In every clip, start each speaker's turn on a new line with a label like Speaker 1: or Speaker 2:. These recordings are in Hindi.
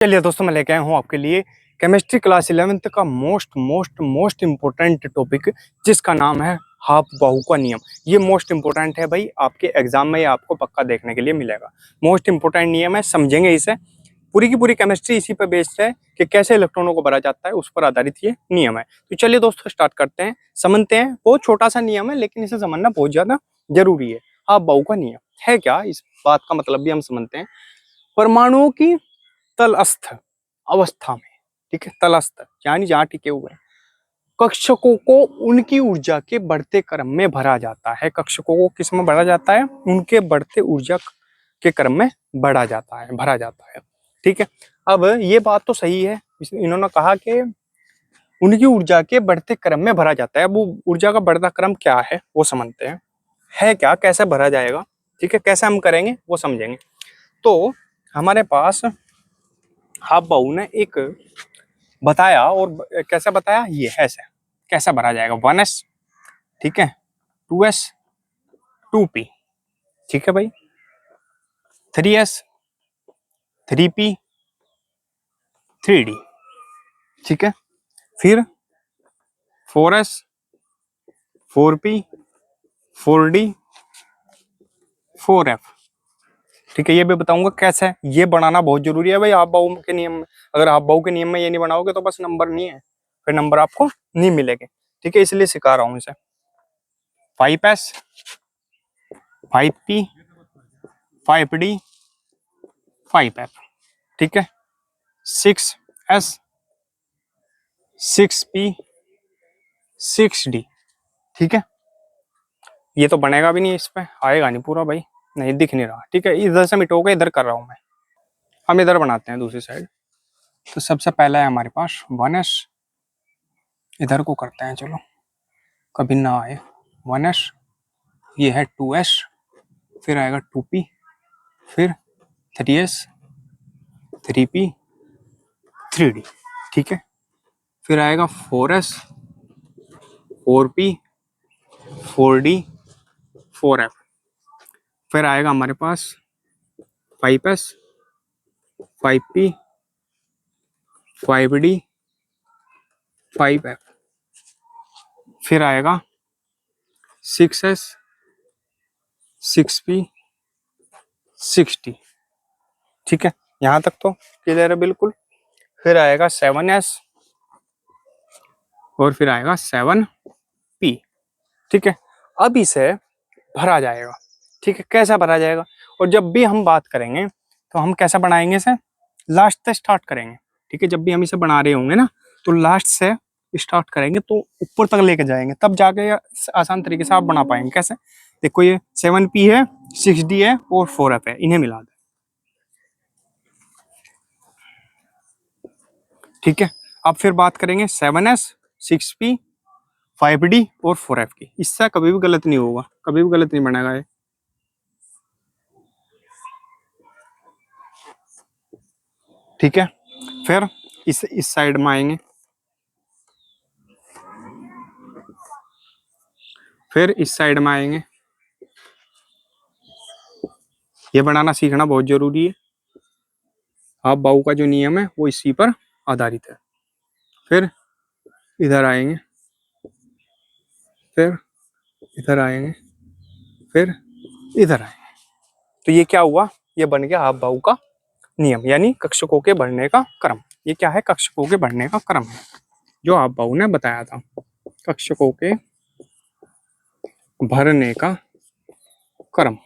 Speaker 1: चलिए दोस्तों, मैं लेके आया हूँ आपके लिए केमिस्ट्री क्लास 11th का मोस्ट इम्पोर्टेंट टॉपिक, जिसका नाम है हाफ-बाहु का नियम। ये मोस्ट इम्पोर्टेंट है भाई, आपके एग्जाम में ये आपको पक्का देखने के लिए मिलेगा। मोस्ट इम्पोर्टेंट नियम है, समझेंगे इसे। पूरी की पूरी केमिस्ट्री इसी पर बेस्ड है कि कैसे इलेक्ट्रॉनों को भरा जाता है, उस पर आधारित ये नियम है। तो चलिए दोस्तों, स्टार्ट करते हैं, समझते हैं। बहुत छोटा सा नियम है, लेकिन इसे समझना बहुत ज्यादा जरूरी है। हाफ-बाहु का नियम है क्या, इस बात का मतलब भी हम समझते हैं। परमाणुओं की तलस्थ अवस्था में, ठीक है, तलस्थ यानी जहां टिके हुए कक्षकों को उनकी ऊर्जा के बढ़ते क्रम में भरा जाता है। कक्षकों को किस में भरा जाता है? उनके बढ़ते ऊर्जा के क्रम में भरा जाता है। ठीक है, अब ये बात तो सही है, इन्होंने कहा कि उनकी ऊर्जा के बढ़ते क्रम में भरा जाता है। अब वो ऊर्जा का बढ़ता क्रम क्या है वो समझते हैं। है क्या, कैसे भरा जाएगा, ठीक है, कैसे हम करेंगे वो समझेंगे। तो हमारे पास हाफ-बाहु ने एक बताया, और कैसे बताया, ये ऐसे कैसे भरा जाएगा। 1s, ठीक है, 2s, 2p, ठीक है भाई, 3s, 3p, 3d, ठीक है, फिर 4s, 4p, 4d, 4f, ठीक है। ये भी बताऊंगा कैसे, ये बनाना बहुत जरूरी है भाई हाफ-बाहु के नियम में। अगर हाफ-बाहु के नियम में ये नहीं बनाओगे तो बस नंबर नहीं है, फिर नंबर आपको नहीं मिलेंगे, ठीक है, इसलिए सिखा रहा हूं इसे। 5s, 5p, 5d, 5f, ठीक है, 6s, 6p, 6d, ठीक है। ये तो बनेगा भी नहीं, इस पे आएगा नहीं पूरा भाई, नहीं दिख नहीं रहा, ठीक है। इधर से मिटो के इधर कर रहा हूं मैं, हम इधर बनाते हैं दूसरी साइड। तो सबसे पहला है हमारे पास 1s, इधर को करते हैं, चलो कभी ना आए। 1s, ये है 2s, फिर आएगा 2p, फिर 3s, 3p, 3d, ठीक है, फिर आएगा 4s, 4p, 4d, 4f, फिर आएगा हमारे पास 5s, 5p, 5d, 5f, फिर आएगा 6s, 6p, 6d, ठीक है, यहां तक तो क्लियर है बिल्कुल। फिर आएगा 7s, और फिर आएगा 7p, ठीक है। अब इसे भरा जाएगा, ठीक है, कैसा भरा जाएगा। और जब भी हम बात करेंगे तो हम कैसा बनाएंगे इसे, लास्ट से स्टार्ट करेंगे, ठीक है। जब भी हम इसे बना रहे होंगे ना, तो लास्ट से स्टार्ट करेंगे, तो ऊपर तक लेके जाएंगे, तब जाके आसान तरीके से आप बना पाएंगे। कैसे, देखो ये 7p है, 6d है और 4f है, इन्हें मिला दे, ठीक है। अब फिर बात करेंगे 7s, 6p, 5d और 4f की। इससे कभी भी गलत नहीं होगा, कभी भी गलत नहीं बनेगा ये, ठीक है। फिर इस साइड में आएंगे, फिर इस साइड में आएंगे। ये बनाना सीखना बहुत जरूरी है, हाफ-बाहु का जो नियम है वो इसी पर आधारित है। फिर इधर आएंगे, फिर इधर आएंगे, फिर इधर आएंगे। तो ये क्या हुआ, ये बन गया हाफ-बाहु का नियम, यानी कक्षकों के बढ़ने का क्रम। ये क्या है, कक्षकों के बढ़ने का क्रम है, जो हाफ-बाहु ने बताया था, कक्षकों के भरने का क्रम,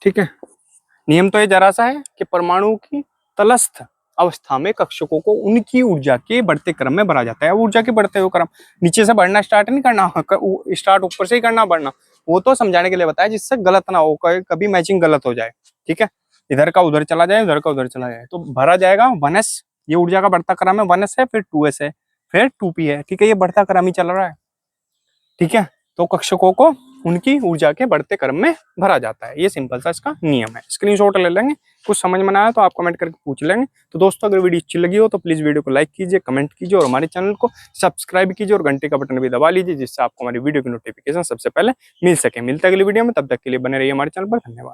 Speaker 1: ठीक है। नियम तो ये जरा सा है कि परमाणु की तलस्थ अवस्था में कक्षकों को उनकी ऊर्जा के बढ़ते क्रम में भरा जाता है। ऊर्जा के बढ़ते हुए क्रम, नीचे से बढ़ना स्टार्ट नहीं करना, स्टार्ट ऊपर से ही करना बढ़ना, वो तो समझाने के लिए बताया, जिससे गलत ना हो, कभी मैचिंग गलत हो जाए, ठीक है। इधर का उधर चला जाए, उधर का उधर चला जाए, तो भरा जाएगा 1s, ये ऊर्जा का बढ़ता क्रम है, 1s है, फिर 2s है, फिर 2p है, ठीक है, ये बढ़ता क्रम ही चल रहा है, ठीक है। तो कक्षकों को उनकी ऊर्जा के बढ़ते क्रम में भरा जाता है, ये सिंपल सा इसका नियम है। स्क्रीनशॉट ले लेंगे, कुछ समझ में ना आया तो आप कमेंट करके पूछ लेंगे। तो दोस्तों, अगर वीडियो अच्छी लगी हो तो प्लीज वीडियो को लाइक कीजिए, कमेंट कीजिए और हमारे चैनल को सब्सक्राइब कीजिए और घंटे का बटन भी दबा लीजिए, जिससे आपको हमारी वीडियो की नोटिफिकेशन सबसे पहले मिल सके। मिलते हैं अगली वीडियो में, तब तक के लिए बने रहिए हमारे चैनल पर। धन्यवाद।